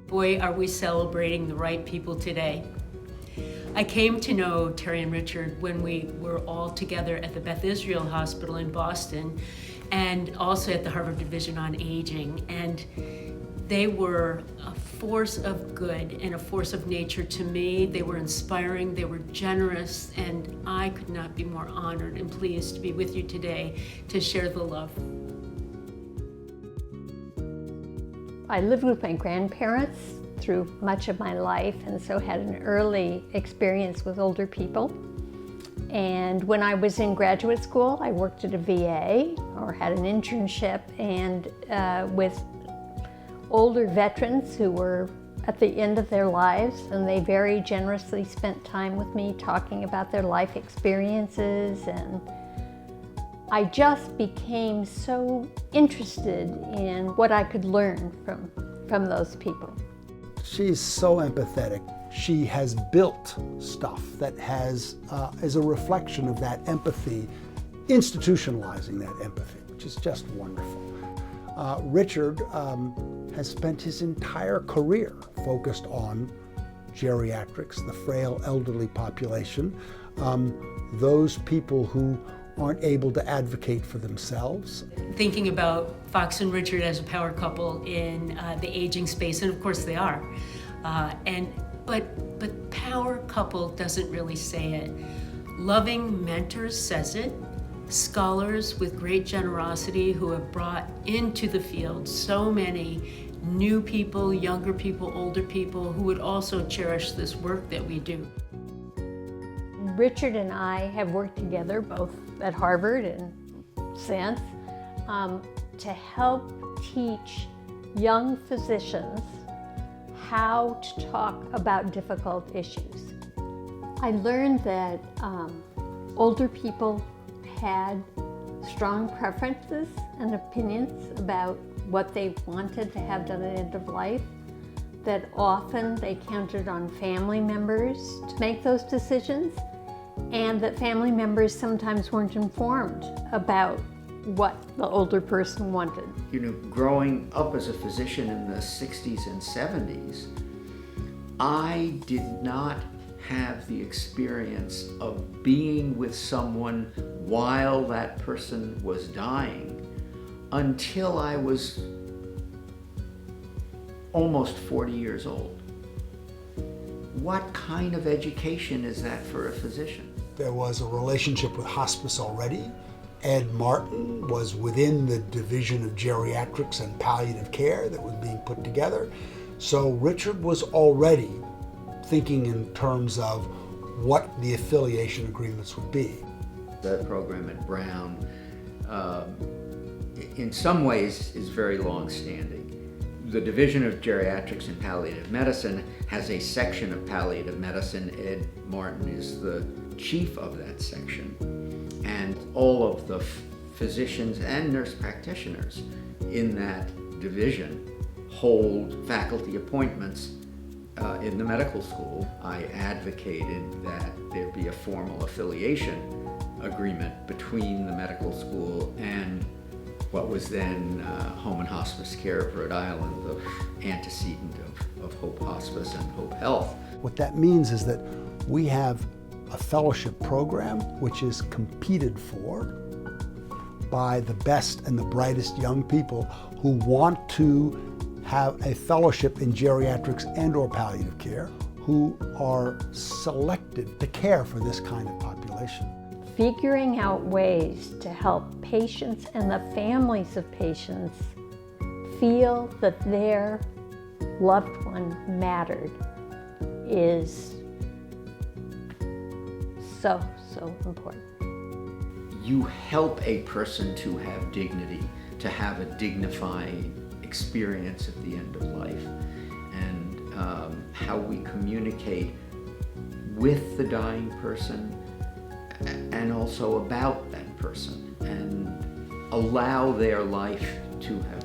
Boy, are we celebrating the right people today. I came to know Terrie and Richard when we were all together at the Beth Israel Hospital in Boston and also at the Harvard Division on Aging. And they were a force of good and a force of nature to me. They were inspiring, they were generous, and I could not be more honored and pleased to be with you today to share the love. I lived with my grandparents through much of my life, and so had an early experience with older people. And when I was in graduate school, I worked at a VA or had an internship and with older veterans who were at the end of their lives, and they very generously spent time with me talking about their life experiences, and I just became so interested in what I could learn from those people. She's so empathetic. She has built stuff that is a reflection of that empathy, institutionalizing that empathy, which is just wonderful. Richard has spent his entire career focused on geriatrics, the frail elderly population, those people who aren't able to advocate for themselves. Thinking about Fox and Richard as a power couple in the aging space, and of course they are. But power couple doesn't really say it. Loving mentors says it. Scholars with great generosity who have brought into the field so many new people, younger people, older people who would also cherish this work that we do. Richard and I have worked together both at Harvard and since to help teach young physicians how to talk about difficult issues. I learned that older people had strong preferences and opinions about what they wanted to have done at the end of life, that often they counted on family members to make those decisions, and that family members sometimes weren't informed about what the older person wanted. You know, growing up as a physician in the 60s and 70s, I did not have the experience of being with someone while that person was dying until I was almost 40 years old. What kind of education is that for a physician? There was a relationship with hospice already. Ed Martin was within the division of geriatrics and palliative care that was being put together. So Richard was already thinking in terms of what the affiliation agreements would be. The program at Brown, in some ways, is very long-standing. The Division of Geriatrics and Palliative Medicine has a section of palliative medicine. Ed Martin is the chief of that section. And all of the physicians and nurse practitioners in that division hold faculty appointments in the medical school. I advocated that there be a formal affiliation agreement between the medical school and what was then Home and Hospice Care of Rhode Island, the antecedent of Hope Hospice and HopeHealth. What that means is that we have a fellowship program which is competed for by the best and the brightest young people who want to have a fellowship in geriatrics and or palliative care, who are selected to care for this kind of population. Figuring out ways to help patients and the families of patients feel that their loved one mattered is so important. You help a person to have dignity, to have a dignified experience at the end of life, and how we communicate with the dying person and also about that person and allow their life to have